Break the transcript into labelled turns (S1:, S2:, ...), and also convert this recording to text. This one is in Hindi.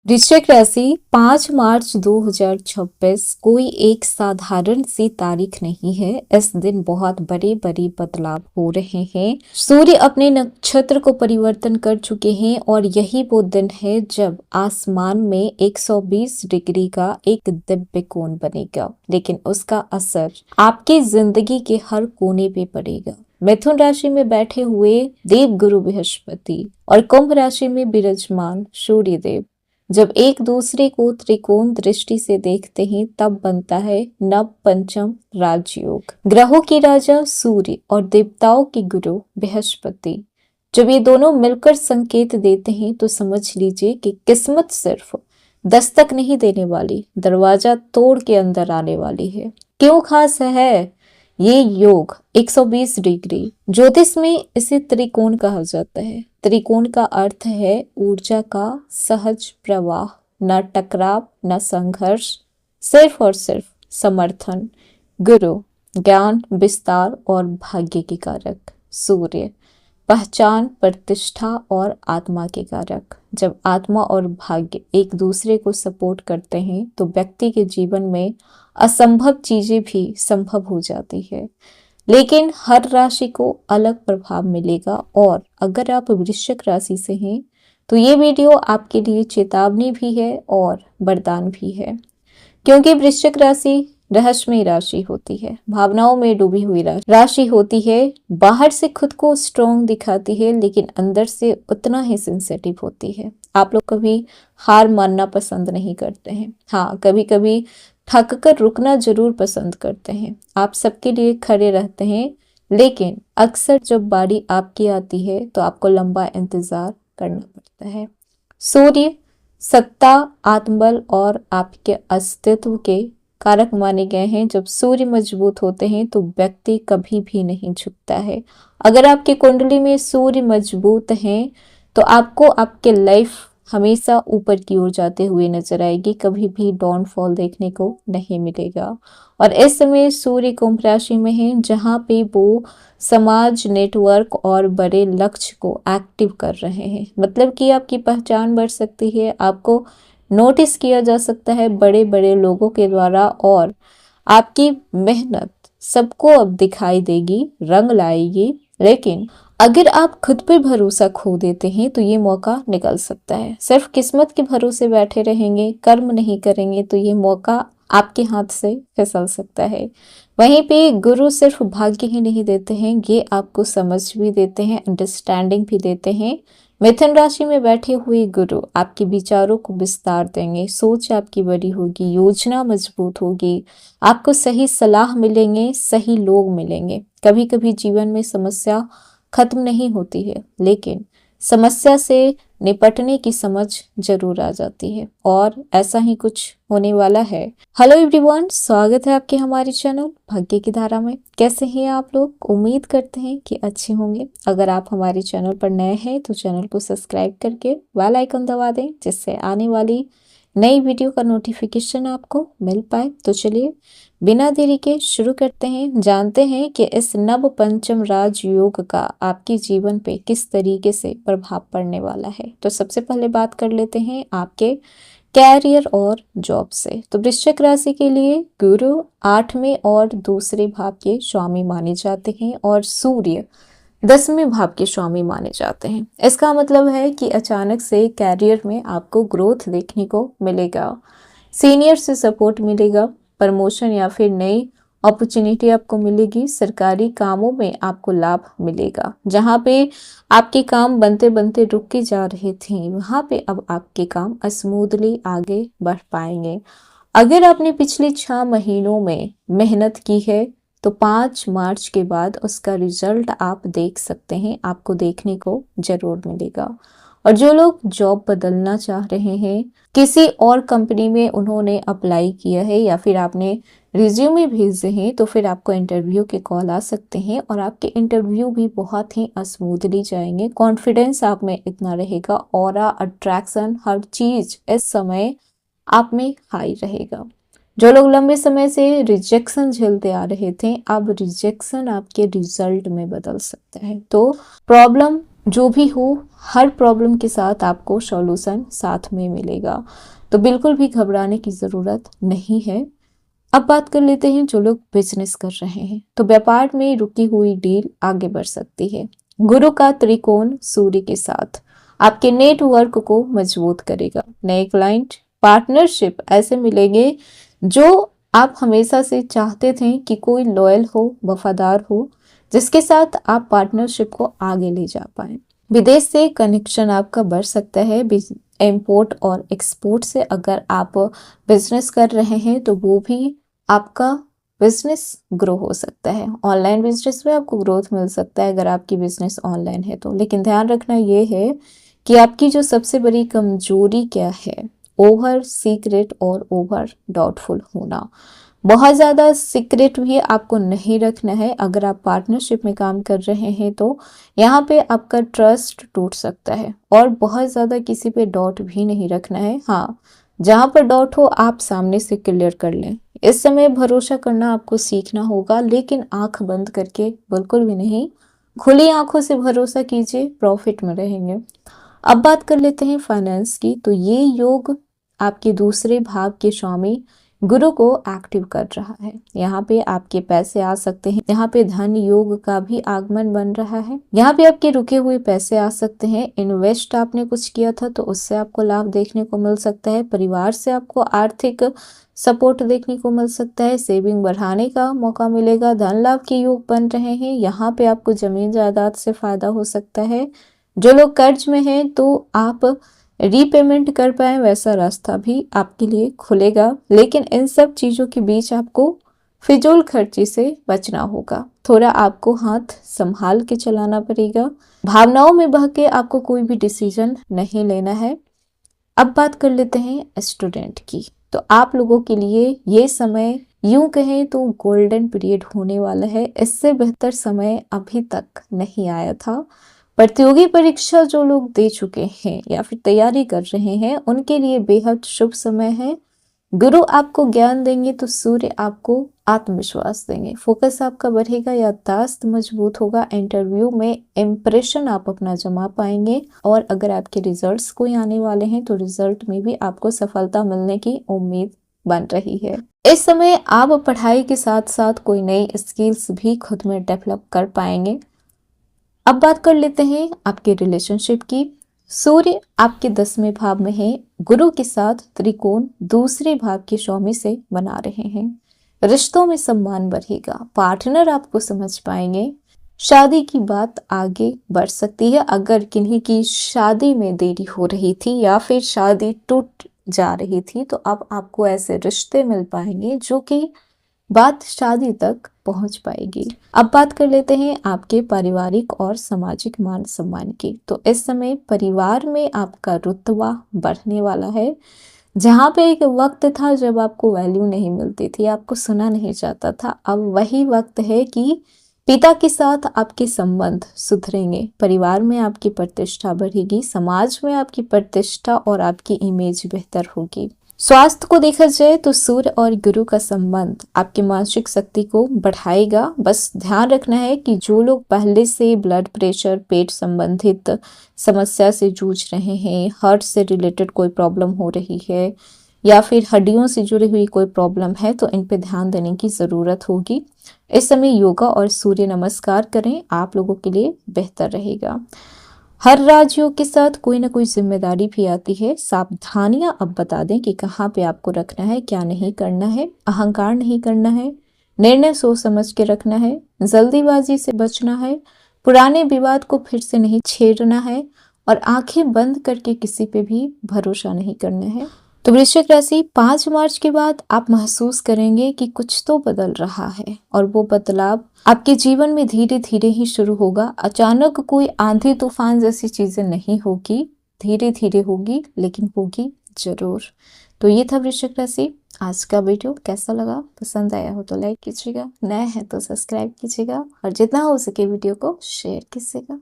S1: वृश्चिक राशि 5 मार्च 2026 कोई एक साधारण सी तारीख नहीं है। इस दिन बहुत बड़े बड़े बदलाव हो रहे हैं। सूर्य अपने नक्षत्र को परिवर्तन कर चुके हैं और यही वो दिन है जब आसमान में 120 डिग्री का एक दिव्य कोण बनेगा, लेकिन उसका असर आपकी जिंदगी के हर कोने पे पड़ेगा। मिथुन राशि में बैठे हुए देव गुरु बृहस्पति और कुंभ राशि में विराजमान सूर्य देव जब एक दूसरे को त्रिकोण दृष्टि से देखते हैं तब बनता है नव पंचम राजयोग। ग्रहों के राजा सूर्य और देवताओं के गुरु बृहस्पति जब ये दोनों मिलकर संकेत देते हैं तो समझ लीजिए कि किस्मत सिर्फ दस्तक नहीं देने वाली, दरवाजा तोड़ के अंदर आने वाली है। क्यों खास है ये योग? 120 डिग्री ज्योतिष में इसे त्रिकोण कहा जाता है। त्रिकोण का अर्थ है ऊर्जा का सहज प्रवाह, न टकराव न संघर्ष, सिर्फ और सिर्फ समर्थन। गुरु ज्ञान, विस्तार और भाग्य के कारक। सूर्य पहचान, प्रतिष्ठा और आत्मा के कारक। जब आत्मा और भाग्य एक दूसरे को सपोर्ट करते हैं तो व्यक्ति के जीवन में असंभव चीजें भी संभव हो जाती है। लेकिन हर राशि को अलग प्रभाव मिलेगा और अगर आप वृश्चिक राशि से हैं तो ये वीडियो आपके लिए चेतावनी भी है और वरदान भी है, क्योंकि वृश्चिक राशि रहस्यमय राशि होती है, भावनाओं में डूबी हुई राशि होती है। बाहर से खुद को स्ट्रॉन्ग दिखाती है लेकिन अंदर से उतना ही सेंसिटिव होती है। आप लोग कभी हार मानना पसंद नहीं करते हैं। हाँ, कभी कभी थक कर रुकना जरूर पसंद करते हैं। आप सबके लिए खड़े रहते हैं, लेकिन अक्सर जब बारी आपकी आती है तो आपको लंबा इंतजार करना पड़ता है। सूर्य सत्ता, आत्मबल और आपके अस्तित्व के कारक माने गए हैं। जब सूर्य मजबूत होते हैं तो व्यक्ति कभी भी नहीं झुकता है। अगर आपकी कुंडली में सूर्य मजबूत हैं तो आपको आपके लाइफ हमेशा ऊपर की ओर जाते हुए नजर आएगी, कभी भी डाउनफॉल देखने को नहीं मिलेगा। और इस समय सूर्य कुंभ राशि में है, जहां पे वो समाज, नेटवर्क और बड़े लक्ष्य को एक्टिव कर रहे हैं। मतलब कि आपकी पहचान बढ़ सकती है, आपको नोटिस किया जा सकता है बड़े बड़े लोगों के द्वारा और आपकी मेहनत सबको अब दिखाई देगी, रंग लाएगी। लेकिन अगर आप खुद पर भरोसा खो देते हैं तो ये मौका निकल सकता है। सिर्फ किस्मत के भरोसे बैठे रहेंगे, कर्म नहीं करेंगे तो ये मौका आपके हाथ से फिसल सकता है। वहीं पे गुरु सिर्फ भाग्य ही नहीं देते हैं, ये आपको समझ भी देते हैं, अंडरस्टैंडिंग भी देते हैं। मिथुन राशि में बैठे हुए गुरु आपके विचारों को विस्तार देंगे, सोच आपकी बड़ी होगी, योजना मजबूत होगी, आपको सही सलाह मिलेंगे, सही लोग मिलेंगे। कभी कभी जीवन में समस्या खत्म नहीं होती है, लेकिन समस्या से निपटने की समझ जरूर आ जाती है और ऐसा ही कुछ होने वाला है। हेलो एवरीवन, स्वागत है आपके हमारे चैनल भाग्य की धारा में। कैसे हैं आप लोग? उम्मीद करते हैं कि अच्छे होंगे। अगर आप हमारे चैनल पर नए हैं तो चैनल को सब्सक्राइब करके बेल आइकन दबा दें, जिससे आने वाली नई वीडियो का नोटिफिकेशन आपको मिल पाए। तो चलिए बिना देरी के शुरू करते हैं, जानते हैं कि इस नव पंचम राजयोग का आपके जीवन पे किस तरीके से प्रभाव पड़ने वाला है। तो सबसे पहले बात कर लेते हैं आपके कैरियर और जॉब से। तो वृश्चिक राशि के लिए गुरु 8वें और दूसरे भाव के स्वामी माने जाते हैं और सूर्य 10वें भाव के स्वामी माने जाते हैं। इसका मतलब है कि अचानक से कैरियर में आपको ग्रोथ देखने को मिलेगा, सीनियर से सपोर्ट मिलेगा, प्रमोशन या फिर नई अपॉर्चुनिटी आपको मिलेगी। सरकारी कामों में आपको लाभ मिलेगा। जहां पे आपके काम बनते बनते रुक के जा रहे थे, वहां पे अब आपके काम स्मूथली आगे बढ़ पाएंगे। अगर आपने पिछले 6 महीनों में मेहनत की है तो 5 मार्च के बाद उसका रिजल्ट आप देख सकते हैं, आपको देखने को जरूर मिलेगा। और जो लोग जॉब बदलना चाह रहे हैं, किसी और कंपनी में उन्होंने अप्लाई किया है या फिर आपने रिज्यूमे भेजे हैं, तो फिर आपको इंटरव्यू के कॉल आ सकते हैं और आपके इंटरव्यू भी बहुत ही स्मूथली जाएंगे। कॉन्फिडेंस आप में इतना रहेगा, ऑरा, अट्रैक्शन, हर चीज इस समय आप में हाई रहेगा। जो लोग लंबे समय से रिजेक्शन झेलते आ रहे थे, अब रिजेक्शन आपके रिजल्ट में बदल सकता है। तो प्रॉब्लम जो भी हो, हर प्रॉब्लम के साथ आपको सॉल्यूशन साथ में मिलेगा, तो बिल्कुल भी घबराने की ज़रूरत नहीं है। अब बात कर लेते हैं जो लोग बिजनेस कर रहे हैं, तो व्यापार में रुकी हुई डील आगे बढ़ सकती है। गुरु का त्रिकोण सूर्य के साथ आपके नेटवर्क को मजबूत करेगा। नए क्लाइंट, पार्टनरशिप ऐसे मिलेंगे जो आप हमेशा से चाहते थे कि कोई लॉयल हो, वफादार हो, जिसके साथ आप पार्टनरशिप को आगे ले जा पाए। विदेश से कनेक्शन आपका बढ़ सकता है। इंपोर्ट और एक्सपोर्ट से अगर आप बिजनेस कर रहे हैं तो वो भी आपका बिजनेस ग्रो हो सकता है। ऑनलाइन बिजनेस में आपको ग्रोथ मिल सकता है अगर आपकी बिजनेस ऑनलाइन है तो, लेकिन ध्यान रखना ये है कि आपकी जो सबसे बड़ी कमजोरी क्या है, ओवर सीक्रेट और ओवर डाउटफुल होना। बहुत ज़्यादा सीक्रेट भी आपको नहीं रखना है। अगर आप पार्टनरशिप में काम कर रहे हैं तो यहाँ पे आपका ट्रस्ट टूट सकता है, और बहुत ज़्यादा किसी पे डाउट भी नहीं रखना है। हाँ, जहाँ पर डाउट हो आप सामने से क्लियर कर लें। इस समय भरोसा करना आपको सीखना होगा, लेकिन आंख बंद करके बिल्कुल भी नहीं, खुली आंखों से भरोसा कीजिए, प्रॉफिट में रहेंगे। अब बात कर लेते हैं फाइनेंस की, तो ये योग आपके दूसरे भाव के स्वामी गुरु को एक्टिव कर रहा है। यहाँ पे आपके पैसे आ सकते हैं। यहाँ पे धन योग का भी आगमन बन रहा है। यहाँ पे आपके रुके हुए पैसे आ सकते हैं। इन्वेस्ट आपने कुछ किया था तो उससे आपको लाभ देखने को मिल सकता है। परिवार से आपको आर्थिक सपोर्ट देखने को मिल सकता है। सेविंग बढ़ाने का मौका मिलेगा। धन लाभ के योग बन रहे हैं। यहाँ पे आपको जमीन जायदाद से फायदा हो सकता है। जो लोग कर्ज में हैं तो आप रीपेमेंट कर पाए वैसा रास्ता भी आपके लिए खुलेगा, लेकिन इन सब चीज़ों के बीच आपको फिजूल खर्ची से बचना होगा। थोड़ा आपको हाथ संभाल के चलाना पड़ेगा। भावनाओं में बह के आपको कोई भी डिसीजन नहीं लेना है। अब बात कर लेते हैं स्टूडेंट की, तो आप लोगों के लिए ये समय यूं कहें तो गोल्डन पीरियड होने वाला है। इससे बेहतर समय अभी तक नहीं आया था। प्रतियोगी परीक्षा जो लोग दे चुके हैं या फिर तैयारी कर रहे हैं उनके लिए बेहद शुभ समय है। गुरु आपको ज्ञान देंगे तो सूर्य आपको आत्मविश्वास देंगे। फोकस आपका बढ़ेगा, याददाश्त मजबूत होगा। इंटरव्यू में इम्प्रेशन आप अपना जमा पाएंगे, और अगर आपके रिजल्ट्स कोई आने वाले हैं तो रिजल्ट में भी आपको सफलता मिलने की उम्मीद बन रही है। इस समय आप पढ़ाई के साथ साथ कोई नई स्किल्स भी खुद में डेवलप कर पाएंगे। अब बात कर लेते हैं आपके रिलेशनशिप की। सूर्य आपके 10वें भाव में है। गुरु के साथ त्रिकोण दूसरे भाव के स्वामी से बना रहे हैं। रिश्तों में सम्मान बढ़ेगा। पार्टनर आपको समझ पाएंगे। शादी की बात आगे बढ़ सकती है। अगर किन्हीं की शादी में देरी हो रही थी या फिर शादी टूट जा रही थी तो अब आपको ऐसे रिश्ते मिल पाएंगे जो कि बात शादी तक पहुंच पाएगी। अब बात कर लेते हैं आपके पारिवारिक और सामाजिक मान सम्मान की, तो इस समय परिवार में आपका रुतबा बढ़ने वाला है। जहाँ पे एक वक्त था जब आपको वैल्यू नहीं मिलती थी, आपको सुना नहीं जाता था, अब वही वक्त है कि पिता के साथ आपके संबंध सुधरेंगे। परिवार में आपकी प्रतिष्ठा बढ़ेगी। समाज में आपकी प्रतिष्ठा और आपकी इमेज बेहतर होगी। स्वास्थ्य को देखा जाए तो सूर्य और गुरु का संबंध आपकी मानसिक शक्ति को बढ़ाएगा। बस ध्यान रखना है कि जो लोग पहले से ब्लड प्रेशर, पेट संबंधित समस्या से जूझ रहे हैं, हार्ट से रिलेटेड कोई प्रॉब्लम हो रही है या फिर हड्डियों से जुड़ी हुई कोई प्रॉब्लम है तो इन पे ध्यान देने की ज़रूरत होगी। इस समय योगा और सूर्य नमस्कार करें, आप लोगों के लिए बेहतर रहेगा। हर राजयोग के साथ कोई ना कोई जिम्मेदारी भी आती है। सावधानियां अब बता दें कि कहाँ पे आपको रखना है, क्या नहीं करना है। अहंकार नहीं करना है। निर्णय सोच समझ के रखना है। जल्दीबाजी से बचना है। पुराने विवाद को फिर से नहीं छेड़ना है, और आंखें बंद करके किसी पे भी भरोसा नहीं करना है। तो वृश्चिक राशि, 5 मार्च के बाद आप महसूस करेंगे कि कुछ तो बदल रहा है, और वो बदलाव आपके जीवन में धीरे धीरे ही शुरू होगा। अचानक कोई आंधी तूफान जैसी चीजें नहीं होगी, धीरे धीरे होगी, लेकिन होगी जरूर। तो ये था वृश्चिक राशि। आज का वीडियो कैसा लगा? पसंद आया हो तो लाइक कीजिएगा, नए हैं तो सब्सक्राइब कीजिएगा, और जितना हो सके वीडियो को शेयर कीजिएगा।